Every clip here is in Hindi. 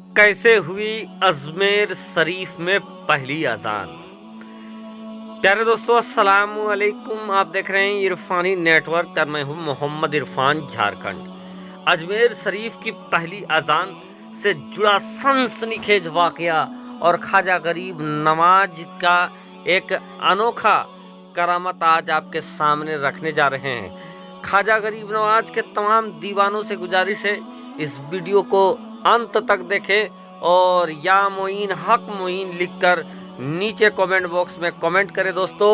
कैसे हुई अजमेर शरीफ में पहली अजान। प्यारे दोस्तों, अस्सलाम वालेकुम। आप देख रहे हैं इरफानी नेटवर्क और मैं हूं मोहम्मद इरफान, झारखंड। अजमेर शरीफ की पहली अजान से जुड़ा सनसनीखेज वाकया और ख्वाजा गरीब नवाज का एक अनोखा करामत आज आपके सामने रखने जा रहे हैं। ख्वाजा गरीब नवाज के तमाम दीवानों से गुजारिश है इस वीडियो को अंत तक देखें और या मोइन हक मोइन लिखकर नीचे कमेंट बॉक्स में कमेंट करें दोस्तों।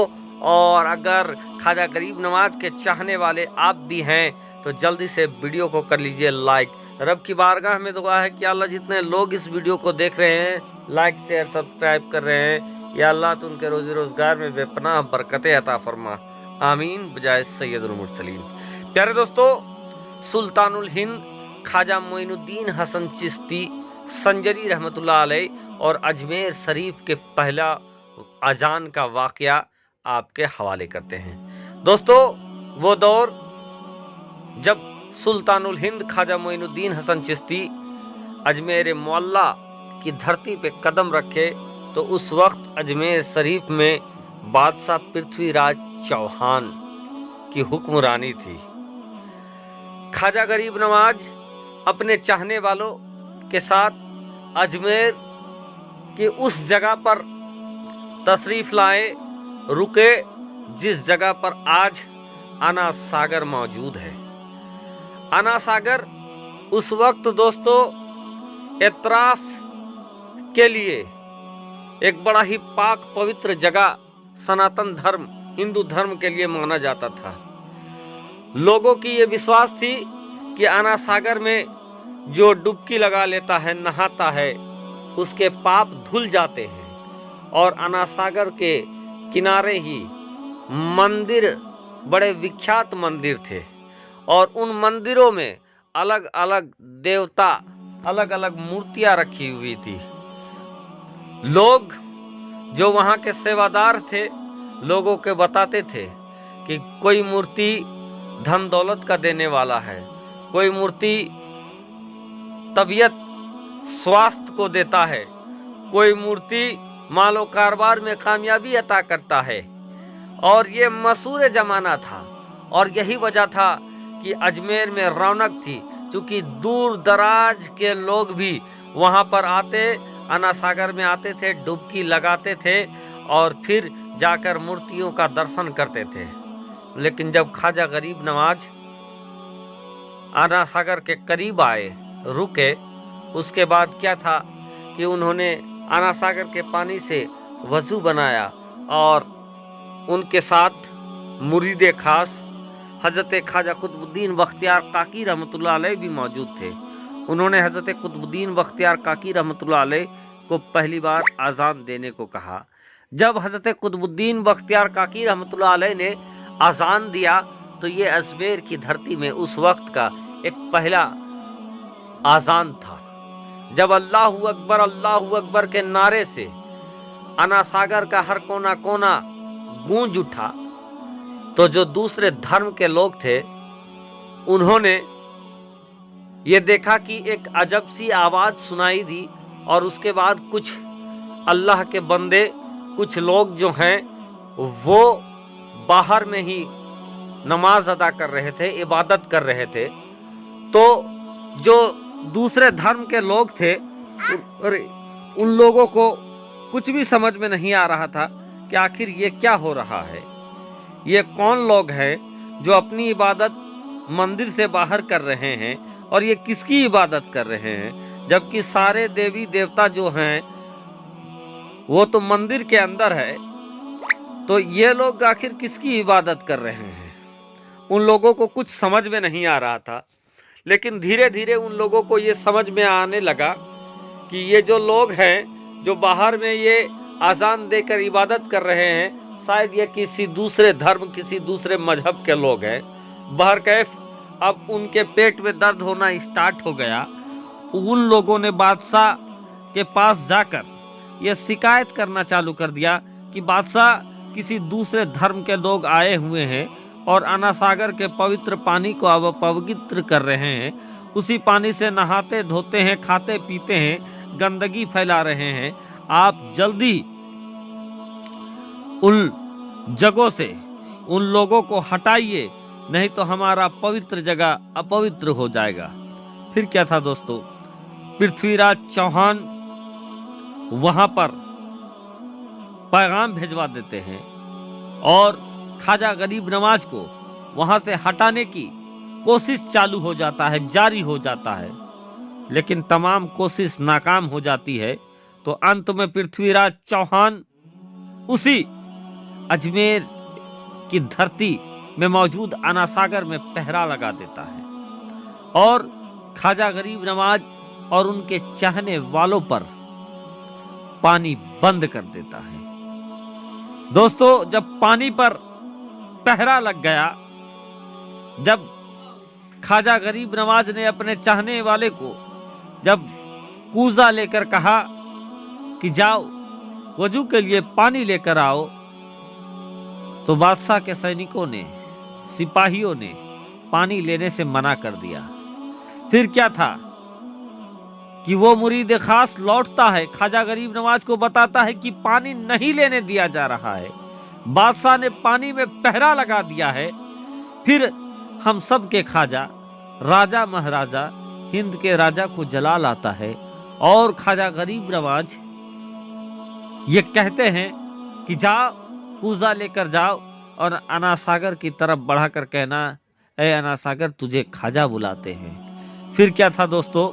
और अगर ख्वाजा गरीब नवाज के चाहने वाले आप भी हैं तो जल्दी से वीडियो को कर लीजिए लाइक। रब की बारगाह में दुआ है कि अल्लाह जितने लोग इस वीडियो को देख रहे हैं, लाइक शेयर सब्सक्राइब कर रहे हैं, या अल्लाह तो उनके रोजी रोजगार में बेपनाह बरकतें अता फरमा, आमीन बजाय सैयदुल मुरसलीन। प्यारे दोस्तों, सुल्तानुल हिंद ख्वाजा मोइनुद्दीन हसन चिश्ती संजरी रहमतुल्लाह अलैह और अजमेर शरीफ के पहला अजान का वाकया आपके हवाले करते हैं। दोस्तों, वो दौर जब सुल्तानुल हिंद ख्वाजा मोइनुद्दीन हसन चिश्ती अजमेर मोहल्ला की धरती पे कदम रखे तो उस वक्त अजमेर शरीफ में बादशाह पृथ्वीराज चौहान की हुक्मरानी थी। ख्वाजा गरीब नवाज अपने चाहने वालों के साथ अजमेर की उस जगह पर तशरीफ लाए, रुके जिस जगह पर आज आना सागर मौजूद है। आना सागर उस वक्त दोस्तों एतराफ के लिए एक बड़ा ही पाक पवित्र जगह सनातन धर्म हिंदू धर्म के लिए माना जाता था। लोगों की ये विश्वास थी कि आना सागर में जो डुबकी लगा लेता है, नहाता है, उसके पाप धुल जाते हैं। और आना सागर के किनारे ही मंदिर, बड़े विख्यात मंदिर थे और उन मंदिरों में अलग अलग देवता, अलग अलग मूर्तियां रखी हुई थी। लोग जो वहां के सेवादार थे लोगों के बताते थे कि कोई मूर्ति धन दौलत का देने वाला है, कोई मूर्ति तबीयत स्वास्थ्य को देता है, कोई मूर्ति मालो कारोबार में कामयाबी अता करता है। और ये मशहूर जमाना था और यही वजह था कि अजमेर में रौनक थी, क्योंकि दूर दराज के लोग भी वहां पर आते, आना सागर में आते थे, डुबकी लगाते थे और फिर जाकर मूर्तियों का दर्शन करते थे। लेकिन जब ख्वाजा गरीब नवाज आना सागर के करीब आए, रुके, उसके बाद क्या था कि उन्होंने आना सागर के पानी से वजू बनाया और उनके साथ मुरीदे खास हजरत ख्वाजा कुतुबुद्दीन बख्तियार काकी रहमतुल्लाह अलैह भी मौजूद थे। उन्होंने हजरत कुतुबुद्दीन बख्तियार काकी रहमतुल्लाह अलैह को पहली बार अजान देने को कहा। जब हजरत कुतुबुद्दीन बख्तियार काकी रहमतुल्लाह अलैह ने अजान दिया तो ये अजमेर की धरती में उस वक्त का एक पहला आजान था। जब अल्लाहू अकबर के नारे से आना सागर का हर कोना कोना गूंज उठा तो जो दूसरे धर्म के लोग थे उन्होंने ये देखा कि एक अजब सी आवाज सुनाई दी और उसके बाद कुछ अल्लाह के बंदे, कुछ लोग जो हैं वो बाहर में ही नमाज अदा कर रहे थे, इबादत कर रहे थे। तो जो दूसरे धर्म के लोग थे उन लोगों को कुछ भी समझ में नहीं आ रहा था कि आखिर ये क्या हो रहा है, ये कौन लोग हैं जो अपनी इबादत मंदिर से बाहर कर रहे हैं और ये किसकी इबादत कर रहे हैं, जबकि सारे देवी देवता जो हैं वो तो मंदिर के अंदर है, तो ये लोग आखिर किसकी इबादत कर रहे हैं। उन लोगों को कुछ समझ में नहीं आ रहा था। लेकिन धीरे धीरे उन लोगों को ये समझ में आने लगा कि ये जो लोग हैं जो बाहर में ये आजान देकर इबादत कर रहे हैं, शायद ये किसी दूसरे धर्म, किसी दूसरे मजहब के लोग हैं। बहरकैफ अब उनके पेट में दर्द होना स्टार्ट हो गया। उन लोगों ने बादशाह के पास जाकर ये शिकायत करना चालू कर दिया कि बादशाह, किसी दूसरे धर्म के लोग आए हुए हैं और आना सागर के पवित्र पानी को अब पवित्र कर रहे हैं, उसी पानी से नहाते धोते हैं, खाते पीते हैं, गंदगी फैला रहे हैं, आप जल्दी उन जगहों से उन लोगों को हटाइए, नहीं तो हमारा पवित्र जगह अपवित्र हो जाएगा। फिर क्या था दोस्तों, पृथ्वीराज चौहान वहां पर पैगाम भेजवा देते हैं और ख्वाजा गरीब नवाज को वहां से हटाने की कोशिश चालू हो जाता है, जारी हो जाता है, लेकिन तमाम कोशिश नाकाम हो जाती है। तो अंत में पृथ्वीराज चौहान उसी अजमेर की धरती में मौजूद आना सागर में पहरा लगा देता है और ख्वाजा गरीब नवाज और उनके चाहने वालों पर पानी बंद कर देता है। दोस्तों, जब पानी पर पहरा लग गया, जब ख्वाजा गरीब नवाज ने अपने चाहने वाले को जब कूजा लेकर कहा कि जाओ वजू के लिए पानी लेकर आओ, तो बादशाह के सैनिकों ने, सिपाहियों ने पानी लेने से मना कर दिया। फिर क्या था कि वो मुरीद खास लौटता है, ख्वाजा गरीब नवाज को बताता है कि पानी नहीं लेने दिया जा रहा है, बादशाह ने पानी में पहरा लगा दिया है। फिर हम सब के ख्वाजा, राजा महाराजा हिंद के राजा को जला लाता है और ख्वाजा गरीब नवाज ये कहते हैं कि जाओ कूजा लेकर जाओ और आना सागर की तरफ बढ़ाकर कहना, ए आना सागर तुझे ख्वाजा बुलाते हैं। फिर क्या था दोस्तों,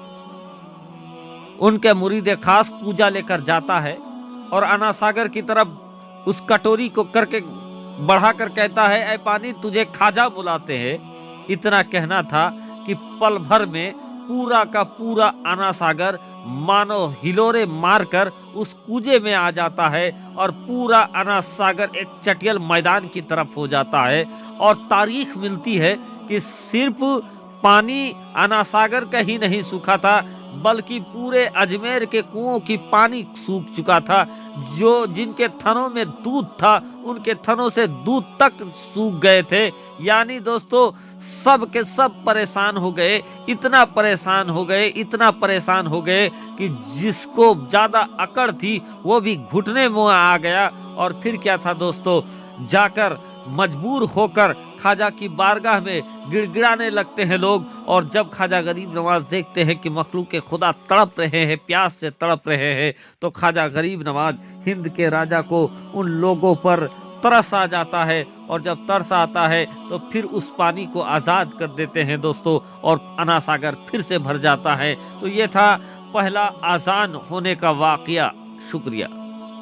उनके मुरीद खास कूजा लेकर जाता है और आना सागर की तरफ उस कटोरी को करके बढ़ाकर कहता है, ए पानी तुझे ख्वाजा बुलाते हैं। इतना कहना था कि पल भर में पूरा का पूरा आना सागर मानो हिलोरे मारकर उस कूजे में आ जाता है और पूरा आना सागर एक चटियल मैदान की तरफ हो जाता है। और तारीख मिलती है कि सिर्फ पानी आना सागर का ही नहीं सूखा था, बल्कि पूरे अजमेर के कुओं की पानी सूख चुका था। जो जिनके थनों में दूध था, उनके थनों से दूध तक सूख गए थे। यानी दोस्तों, सब के सब परेशान हो गए, इतना परेशान हो गए, इतना परेशान हो गए कि जिसको ज्यादा अकड़ थी वो भी घुटने में आ गया। और फिर क्या था दोस्तों, जाकर मजबूर होकर ख्वाजा की बारगाह में गिड़गिड़ाने लगते हैं लोग। और जब ख्वाजा गरीब नवाज देखते हैं कि मखलूक खुदा तड़प रहे हैं, प्यास से तड़प रहे हैं, तो ख्वाजा गरीब नवाज हिंद के राजा को उन लोगों पर तरस आ जाता है। और जब तरस आता है तो फिर उस पानी को आज़ाद कर देते हैं दोस्तों, और आना सागर फिर से भर जाता है। तो ये था पहला आज़ान होने का वाकया। शुक्रिया।